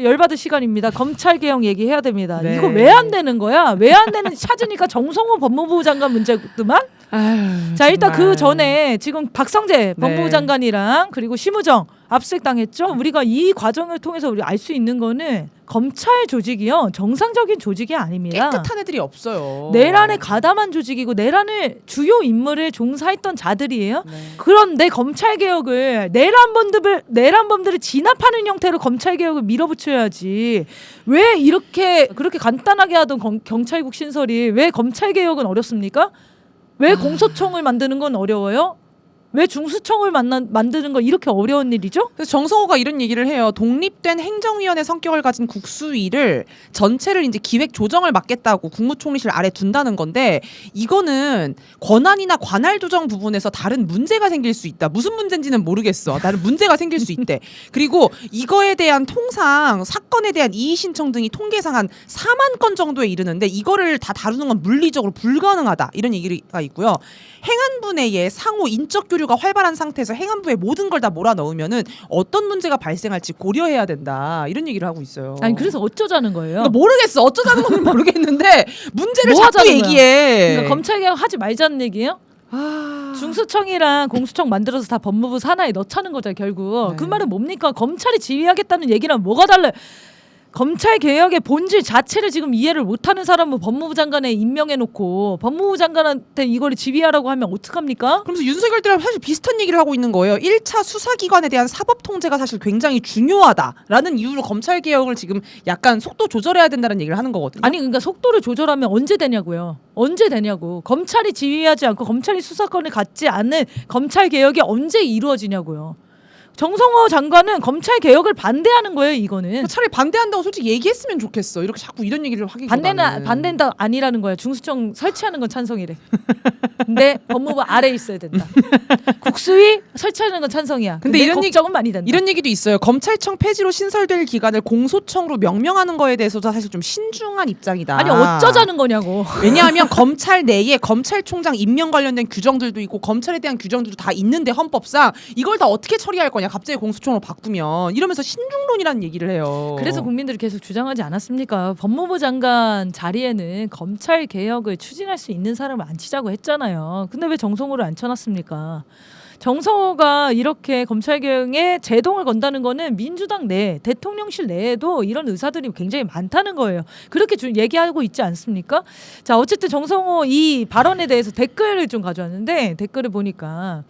열받을 시간입니다. 검찰개혁 얘기해야 됩니다. 네. 이거 왜 안 되는 거야? 왜 안 되는지 찾으니까 정성호 법무부 장관 문제구만. 아유, 자 일단 정말. 그 전에 지금 박성재 법무부 네. 장관이랑 그리고 심우정 압수수색당했죠. 우리가 이 과정을 통해서 우리 알 수 있는 거는 검찰 조직이요 정상적인 조직이 아닙니다. 깨끗한 애들이 없어요. 내란에 가담한 조직이고 내란을 주요 인물을 종사했던 자들이에요. 네. 그런데 검찰 개혁을 내란범들을 진압하는 형태로 검찰 개혁을 밀어붙여야지. 왜 이렇게 그렇게 간단하게 하던 경찰국 신설이 왜 검찰 개혁은 어렵습니까? 왜 공소청을 만드는 건 어려워요? 왜 중수청을 만드는 거 이렇게 어려운 일이죠? 그래서 정성호가 이런 얘기를 해요. 독립된 행정위원회 성격을 가진 국수위를 전체를 이제 기획 조정을 맡겠다고 국무총리실 아래 둔다는 건데 이거는 권한이나 관할 조정 부분에서 다른 문제가 생길 수 있다. 무슨 문제인지는 모르겠어. 다른 문제가 생길 수 있대. 그리고 이거에 대한 통상 사건에 대한 이의 신청 등이 통계상 한 4만 건 정도에 이르는데 이거를 다 다루는 건 물리적으로 불가능하다. 이런 얘기가 있고요. 행안부 내에 상호 인적 교류가 활발한 상태에서 행안부에 모든 걸 다 몰아넣으면은 어떤 문제가 발생할지 고려해야 된다. 이런 얘기를 하고 있어요. 아니 그래서 어쩌자는 거예요? 그러니까 모르겠어. 어쩌자는 건 모르겠는데 문제를 뭐 자꾸 하자는 얘기해. 그러니까 검찰 개혁 하지 말자는 얘기예요? 중수청이랑 공수청 만들어서 다 법무부 산하에 넣자는 거잖아요 결국. 네. 그 말은 뭡니까? 검찰이 지휘하겠다는 얘기랑 뭐가 달라요? 검찰 개혁의 본질 자체를 지금 이해를 못하는 사람은 법무부 장관에 임명해놓고 법무부 장관한테 이걸 지휘하라고 하면 어떡합니까? 그러면서 윤석열 때랑 사실 비슷한 얘기를 하고 있는 거예요. 1차 수사기관에 대한 사법 통제가 사실 굉장히 중요하다라는 이유로 검찰 개혁을 지금 약간 속도 조절해야 된다는 얘기를 하는 거거든요. 아니 그러니까 속도를 조절하면 언제 되냐고요. 언제 되냐고. 검찰이 지휘하지 않고 검찰이 수사권을 갖지 않는 검찰 개혁이 언제 이루어지냐고요. 정성호 장관은 검찰 개혁을 반대하는 거예요. 이거는 차라리 반대한다고 솔직히 얘기했으면 좋겠어. 이렇게 자꾸 이런 얘기를 하기보다는. 반대는 아니라는 거야. 중수청 설치하는 건 찬성이래. 근데 법무부 아래에 있어야 된다. 국수위 설치하는 건 찬성이야. 근데 이런 걱정은 많이 된다. 이런 얘기도 있어요. 검찰청 폐지로 신설될 기관을 공소청으로 명명하는 거에 대해서도 사실 좀 신중한 입장이다. 아니 어쩌자는 거냐고. 왜냐하면 검찰 내에 검찰총장 임명 관련된 규정들도 있고 검찰에 대한 규정들도 다 있는데 헌법상 이걸 다 어떻게 처리할 거냐. 갑자기 공수청으로 바꾸면 이러면서 신중론이라는 얘기를 해요. 그래서 국민들이 계속 주장하지 않았습니까? 법무부 장관 자리에는 검찰 개혁을 추진할 수 있는 사람을 앉히자고 했잖아요. 근데 왜 정성호를 앉혀놨습니까? 정성호가 이렇게 검찰 개혁에 제동을 건다는 거는 민주당 내 대통령실 내에도 이런 의사들이 굉장히 많다는 거예요. 그렇게 얘기하고 있지 않습니까? 자 어쨌든 정성호 이 발언에 대해서 댓글을 좀 가져왔는데 댓글을 보니까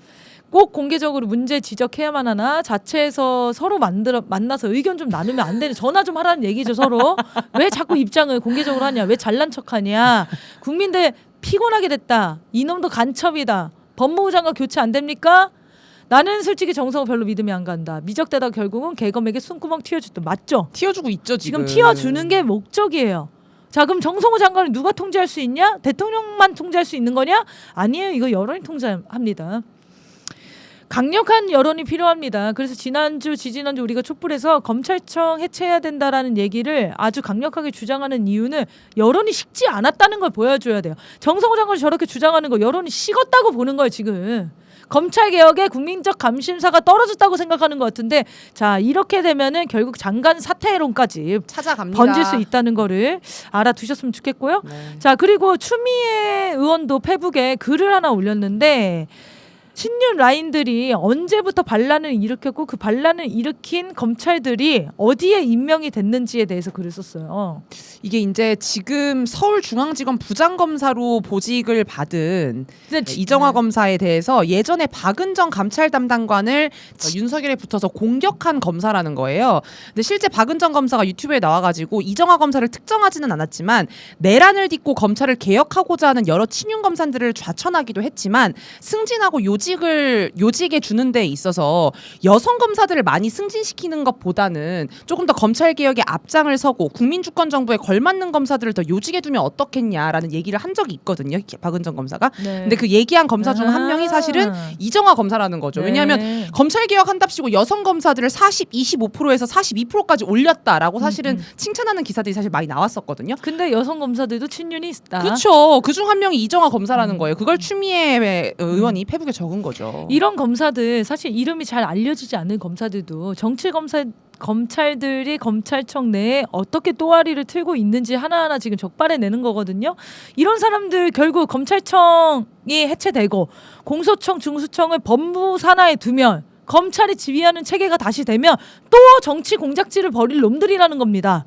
꼭 공개적으로 문제 지적해야만 하나 자체에서 서로 만나서 의견 좀 나누면 안 되는 전화 좀 하라는 얘기죠 서로. 왜 자꾸 입장을 공개적으로 하냐. 왜 잘난 척하냐. 국민들 피곤하게 됐다. 이놈도 간첩이다. 법무부 장관 교체 안 됩니까? 나는 솔직히 정성호 별로 믿음이 안 간다. 미적대다 결국은 개검에게 숨구멍 틔워줬다. 맞죠? 틔워주고 있죠 지금. 틔워주는 게 목적이에요. 자 그럼 정성호 장관을 누가 통제할 수 있냐? 대통령만 통제할 수 있는 거냐? 아니에요. 이거 여론이 통제합니다. 강력한 여론이 필요합니다. 그래서 지지난주 우리가 촛불에서 검찰청 해체해야 된다라는 얘기를 아주 강력하게 주장하는 이유는 여론이 식지 않았다는 걸 보여줘야 돼요. 정성호 장관이 저렇게 주장하는 거 여론이 식었다고 보는 거예요 지금. 검찰개혁에 국민적 감심사가 떨어졌다고 생각하는 것 같은데 자 이렇게 되면은 결국 장관 사퇴론까지 찾아갑니다. 번질 수 있다는 거를 알아두셨으면 좋겠고요. 네. 자 그리고 추미애 의원도 페북에 글을 하나 올렸는데 친윤 라인들이 언제부터 반란을 일으켰고 그 반란을 일으킨 검찰들이 어디에 임명이 됐는지에 대해서 글을 썼어요. 이게 이제 지금 서울중앙지검 부장검사로 보직을 받은 이정화 검사에 대해서 예전에 박은정 감찰 담당관을 윤석열에 붙어서 공격한 검사라는 거예요. 근데 실제 박은정 검사가 유튜브에 나와가지고 이정화 검사를 특정하지는 않았지만 내란을 딛고 검찰을 개혁하고자 하는 여러 친윤 검사들을 좌천하기도 했지만 승진하고 요직에 주는 데 있어서 여성 검사들을 많이 승진시키는 것보다는 조금 더 검찰 개혁에 앞장을 서고 국민주권 정부에 걸맞는 검사들을 더 요직에 두면 어떻겠냐라는 얘기를 한 적이 있거든요. 박은정 검사가. 네. 근데 그 얘기한 검사 중 한 명이 사실은 이정화 검사라는 거죠. 네. 왜냐하면 검찰 개혁 한답시고 여성 검사들을 25%에서 42%까지 올렸다라고 사실은 칭찬하는 기사들이 사실 많이 나왔었거든요. 근데 여성 검사들도 친윤이 있다. 그렇죠. 그중 한 명이 이정화 검사라는 거예요. 그걸 추미애 의원이 페북에 적은 거죠. 이런 검사들 사실 이름이 잘 알려지지 않는 검사들도 정치 검사 검찰들이 검찰청 내에 어떻게 또아리를 틀고 있는지 하나하나 지금 적발해내는 거거든요. 이런 사람들 결국 검찰청이 해체되고 공소청, 중수청을 법무 산하에 두면 검찰이 지휘하는 체계가 다시 되면 또 정치 공작질을 벌일 놈들이라는 겁니다.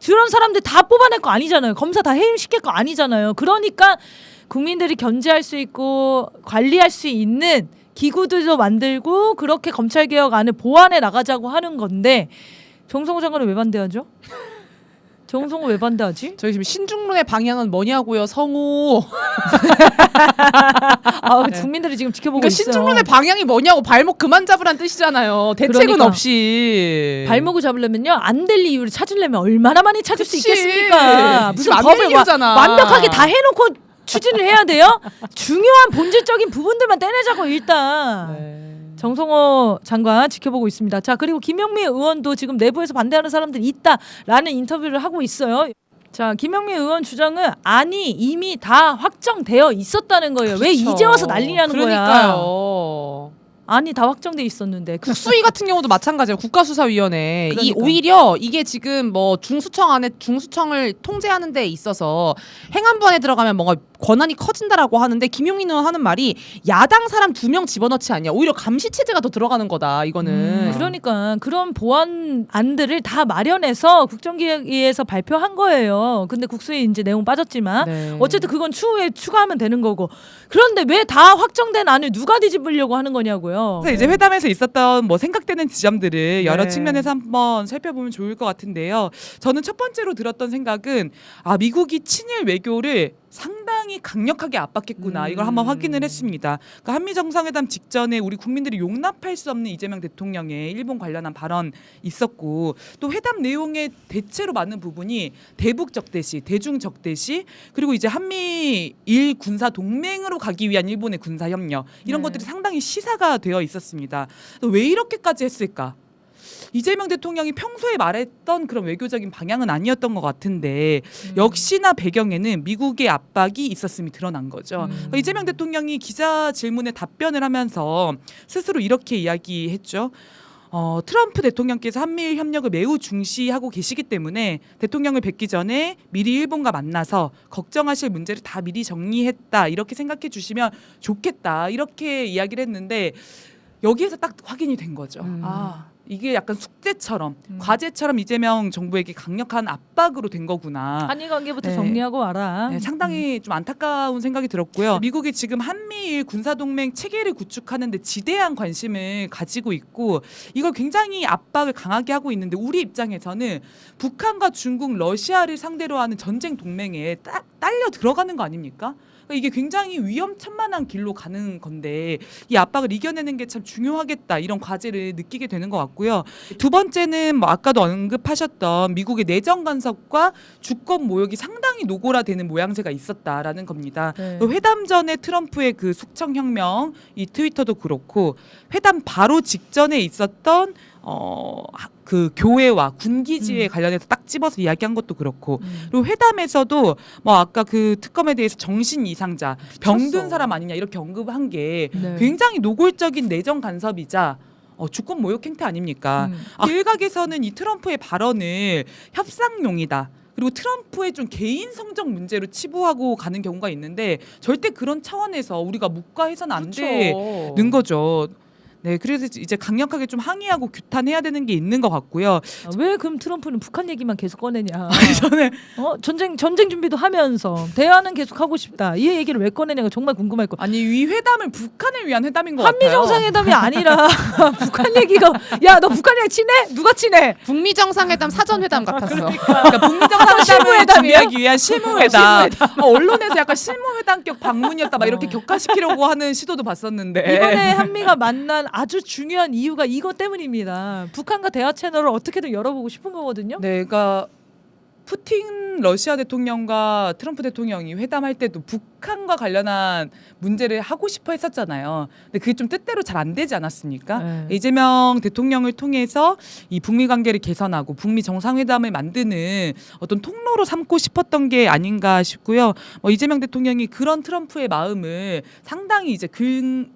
그런 사람들 다 뽑아낼 거 아니잖아요. 검사 다 해임시킬 거 아니잖아요. 그러니까 국민들이 견제할 수 있고 관리할 수 있는 기구들도 만들고 그렇게 검찰개혁안을 보완해 나가자고 하는 건데 정성호 장관은 왜 반대하죠? 정성호 왜 반대하지? 저희 지금 신중론의 방향은 뭐냐고요, 성우. 네. 국민들이 지금 지켜보고 그러니까 있어요. 신중론의 방향이 뭐냐고 발목 그만 잡으란 뜻이잖아요. 대책은 그러니까. 없이. 발목을 잡으려면요 안 될 이유를 찾으려면 얼마나 많이 찾을 수 그치. 있겠습니까? 무슨 지금 안 법을 될 이유잖아. 완벽하게 다 해놓고 추진을 해야 돼요? 중요한 본질적인 부분들만 떼내자고 일단. 네. 정성호 장관 지켜보고 있습니다. 자, 그리고 김영미 의원도 지금 내부에서 반대하는 사람들이 있다라는 인터뷰를 하고 있어요. 자, 김영미 의원 주장은 아니 이미 다 확정되어 있었다는 거예요. 왜 그렇죠. 이제 와서 난리냐는 거야. 그러니까요. 아니 다 확정돼 있었는데. 국수위 같은 경우도 마찬가지예요. 국가수사위원회. 그러니까. 오히려 이게 지금 뭐 중수청 안에 중수청을 통제하는 데 있어서 행안부 안에 들어가면 뭔가 권한이 커진다라고 하는데 김용민 의원 하는 말이 야당 사람 2명 집어넣지 않냐. 오히려 감시 체제가 더 들어가는 거다. 이거는. 그러니까 그런 보완안들을 다 마련해서 국정기획위에서 발표한 거예요. 근데 국수위 이제 내용 빠졌지만 네. 어쨌든 그건 추후에 추가하면 되는 거고. 그런데 왜 다 확정된 안을 누가 뒤집으려고 하는 거냐고요. 그래서 이제 회담에서 있었던 뭐 생각되는 지점들을 여러 네. 측면에서 한번 살펴보면 좋을 것 같은데요. 저는 첫 번째로 들었던 생각은 미국이 친일 외교를 상당히 강력하게 압박했구나. 이걸 한번 확인을 했습니다. 그러니까 한미 정상회담 직전에 우리 국민들이 용납할 수 없는 이재명 대통령의 일본 관련한 발언 있었고 또 회담 내용의 대체로 많은 부분이 대북 적대시, 대중 적대시 그리고 이제 한미일 군사 동맹으로 가기 위한 일본의 군사 협력 이런 네. 것들이 상당히 시사가 되어 있었습니다. 왜 이렇게까지 했을까? 이재명 대통령이 평소에 말했던 그런 외교적인 방향은 아니었던 것 같은데 역시나 배경에는 미국의 압박이 있었음이 드러난 거죠. 그러니까 이재명 대통령이 기자 질문에 답변을 하면서 스스로 이렇게 이야기했죠. 트럼프 대통령께서 한미일 협력을 매우 중시하고 계시기 때문에 대통령을 뵙기 전에 미리 일본과 만나서 걱정하실 문제를 다 미리 정리했다. 이렇게 생각해 주시면 좋겠다. 이렇게 이야기를 했는데 여기에서 딱 확인이 된 거죠. 이게 약간 숙제처럼 과제처럼 이재명 정부에게 강력한 압박으로 된 거구나. 한일 관계부터 네. 정리하고 와라. 네, 상당히 좀 안타까운 생각이 들었고요. 미국이 지금 한미일 군사동맹 체계를 구축하는 데 지대한 관심을 가지고 있고 이걸 굉장히 압박을 강하게 하고 있는데 우리 입장에서는 북한과 중국, 러시아를 상대로 하는 전쟁 동맹에 딱 딸려 들어가는 거 아닙니까? 이게 굉장히 위험천만한 길로 가는 건데 이 압박을 이겨내는 게 참 중요하겠다 이런 과제를 느끼게 되는 것 같고요. 두 번째는 뭐 아까도 언급하셨던 미국의 내정 간섭과 주권 모욕이 상당히 노골화되는 모양새가 있었다라는 겁니다. 네. 회담 전에 트럼프의 그 숙청혁명 이 트위터도 그렇고 회담 바로 직전에 있었던 그 교회와 군기지에 관련해서 딱 집어서 이야기한 것도 그렇고 그리고 회담에서도 뭐 아까 그 특검에 대해서 정신 이상자 병든 사람 아니냐 이렇게 언급한 게 네. 굉장히 노골적인 내정 간섭이자 주권 모욕 행태 아닙니까? 일각에서는 이 트럼프의 발언을 협상용이다. 그리고 트럼프의 좀 개인 성적 문제로 치부하고 가는 경우가 있는데 절대 그런 차원에서 우리가 묵과해서는 안 되는 거죠. 네, 그래서 이제 강력하게 좀 항의하고 규탄해야 되는 게 있는 것 같고요. 왜 그럼 트럼프는 북한 얘기만 계속 꺼내냐? 저는 전쟁 준비도 하면서 대화는 계속 하고 싶다. 이 얘기를 왜 꺼내냐가 정말 궁금했고. 아니 이 회담은 북한을 위한 회담인 것 한미 같아요. 정상회담이 아니라 북한 얘기가 야 너 북한이랑 친해? 누가 친해? 북미 정상회담 사전회담 같았어. 그러니까 북미 정상회담을 실무회담이에요? 준비하기 위한 실무회담. 언론에서 약간 실무회담격 방문이었다 막 이렇게 격화시키려고 하는 시도도 봤었는데 이번에 한미가 만난 아주 중요한 이유가 이것 때문입니다. 북한과 대화 채널을 어떻게든 열어보고 싶은 거거든요. 네, 그러니까 푸틴 러시아 대통령과 트럼프 대통령이 회담할 때도 북한과 관련한 문제를 하고 싶어 했었잖아요. 근데 그게 좀 뜻대로 잘 안 되지 않았습니까? 네. 이재명 대통령을 통해서 이 북미 관계를 개선하고 북미 정상회담을 만드는 어떤 통로로 삼고 싶었던 게 아닌가 싶고요. 이재명 대통령이 그런 트럼프의 마음을 상당히 이제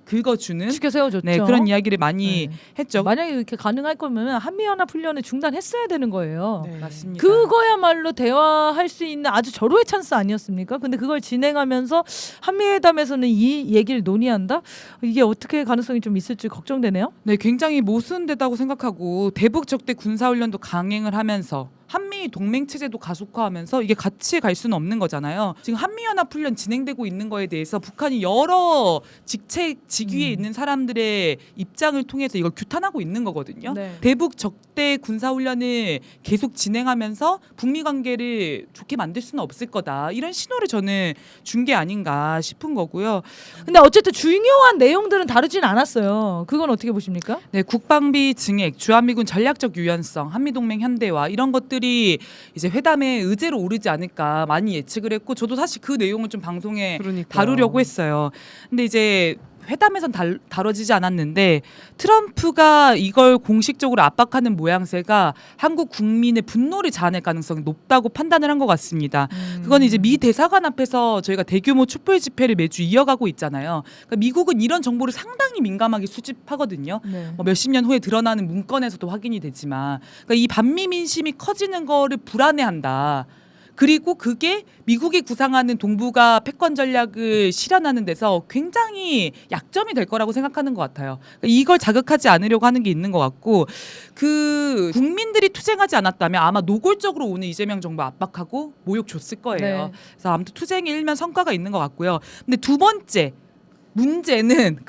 긁어주는 지켜 세워줬죠. 네, 그런 이야기를 많이 네. 했죠. 만약에 이렇게 가능할 거면 한미연합훈련을 중단했어야 되는 거예요. 네. 맞습니다. 그거야말로 대화할 수 있는 아주 절호의 찬스 아니었습니까? 근데 그걸 진행하면서 한미회담에서는 이 얘기를 논의한다? 이게 어떻게 가능성이 좀 있을지 걱정되네요. 네, 굉장히 모순되다고 생각하고 대북 적대 군사훈련도 강행을 하면서 한미 동맹 체제도 가속화하면서 이게 같이 갈 수는 없는 거잖아요. 지금 한미연합훈련 진행되고 있는 거에 대해서 북한이 여러 직위에 있는 사람들의 입장을 통해서 이걸 규탄하고 있는 거거든요. 네. 대북 적대 군사훈련을 계속 진행하면서 북미 관계를 좋게 만들 수는 없을 거다. 이런 신호를 저는 준 게 아닌가 싶은 거고요. 근데 어쨌든 중요한 내용들은 다루진 않았어요. 그건 어떻게 보십니까? 네, 국방비 증액, 주한미군 전략적 유연성, 한미동맹 현대화 이런 것들이 이제 회담의 의제로 오르지 않을까 많이 예측을 했고 저도 사실 그 내용을 좀 방송에 그러니까요. 다루려고 했어요. 근데 이제 회담에선 다뤄지지 않았는데 트럼프가 이걸 공식적으로 압박하는 모양새가 한국 국민의 분노를 자아낼 가능성이 높다고 판단을 한 것 같습니다. 그건 이제 미 대사관 앞에서 저희가 대규모 촛불 집회를 매주 이어가고 있잖아요. 그러니까 미국은 이런 정보를 상당히 민감하게 수집하거든요. 네. 몇십 년 후에 드러나는 문건에서도 확인이 되지만 그러니까 이 반미 민심이 커지는 거를 불안해한다. 그리고 그게 미국이 구상하는 동북아 패권 전략을 실현하는 데서 굉장히 약점이 될 거라고 생각하는 것 같아요. 그러니까 이걸 자극하지 않으려고 하는 게 있는 것 같고 그 국민들이 투쟁하지 않았다면 아마 노골적으로 오늘 이재명 정부 압박하고 모욕 줬을 거예요. 네. 그래서 아무튼 투쟁이 일면 성과가 있는 것 같고요. 근데 두 번째 문제는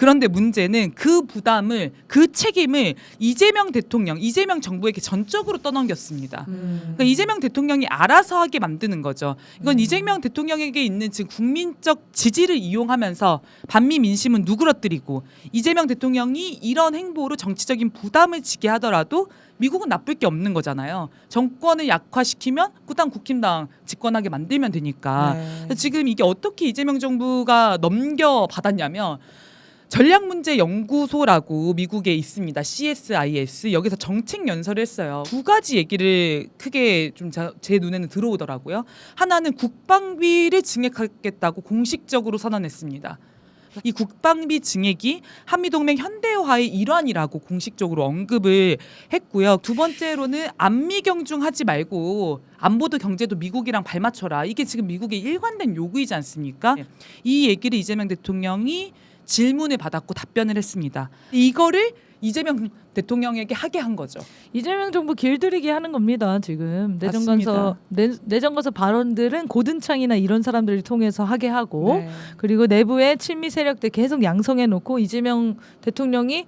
그 부담을 그 책임을 이재명 대통령, 이재명 정부에게 전적으로 떠넘겼습니다. 그러니까 이재명 대통령이 알아서 하게 만드는 거죠. 이건 이재명 대통령에게 있는 지금 국민적 지지를 이용하면서 반미 민심은 누그러뜨리고 이재명 대통령이 이런 행보로 정치적인 부담을 지게 하더라도 미국은 나쁠 게 없는 거잖아요. 정권을 약화시키면 그다음 국힘당 집권하게 만들면 되니까. 네. 지금 이게 어떻게 이재명 정부가 넘겨받았냐면 전략문제연구소라고 미국에 있습니다. CSIS 여기서 정책 연설을 했어요. 두 가지 얘기를 크게 좀 제 눈에는 들어오더라고요. 하나는 국방비를 증액하겠다고 공식적으로 선언했습니다. 이 국방비 증액이 한미동맹 현대화의 일환이라고 공식적으로 언급을 했고요. 두 번째로는 안미경중하지 말고 안보도 경제도 미국이랑 발맞춰라. 이게 지금 미국의 일관된 요구이지 않습니까? 이 얘기를 이재명 대통령이 질문을 받았고 답변을 했습니다. 이거를 이재명 대통령에게 하게 한 거죠. 이재명 정부 길들이게 하는 겁니다. 지금 내정가서 발언들은 고든창이나 이런 사람들을 통해서 하게 하고 네. 그리고 내부의 친미 세력들 계속 양성해 놓고 이재명 대통령이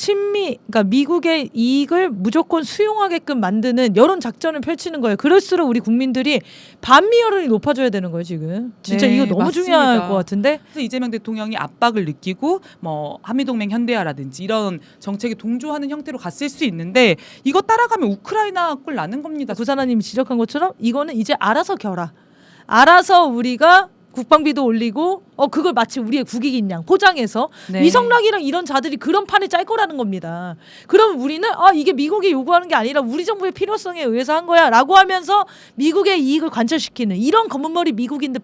그러니까 미국의 이익을 무조건 수용하게끔 만드는 여론 작전을 펼치는 거예요. 그럴수록 우리 국민들이 반미 여론이 높아져야 되는 거예요. 지금 진짜 네, 이거 너무 맞습니다. 중요할 것 같은데. 그래서 이재명 대통령이 압박을 느끼고 한미동맹 현대화라든지 이런 정책에 동조하는 형태로 갔을 수 있는데 이거 따라가면 우크라이나 꼴 나는 겁니다. 구사나님이 지적한 것처럼 이거는 이제 알아서 겨라. 알아서 우리가 국방비도 올리고 그걸 마치 우리의 국익인 양 포장해서 네. 위성락이랑 이런 자들이 그런 판을 짤 거라는 겁니다. 그럼 우리는 이게 미국이 요구하는 게 아니라 우리 정부의 필요성에 의해서 한 거야 라고 하면서 미국의 이익을 관철시키는 이런 검은머리 미국인들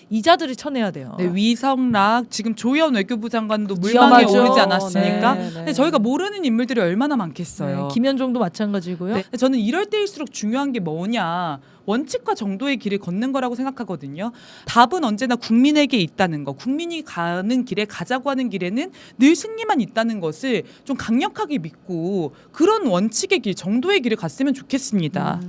이자들을 쳐내야 돼요. 네, 위성락 지금 조현 외교부 장관도 물망에 위험하죠. 오르지 않았습니까? 네, 네. 근데 저희가 모르는 인물들이 얼마나 많겠어요. 네, 김현종도 마찬가지고요. 네, 저는 이럴 때일수록 중요한 게 뭐냐 원칙과 정도의 길을 걷는 거라고 생각하거든요. 답은 언제나 국민에게 있다는 거. 국민이 가는 길에 가자고 하는 길에는 늘 승리만 있다는 것을 좀 강력하게 믿고 그런 원칙의 길, 정도의 길을 갔으면 좋겠습니다.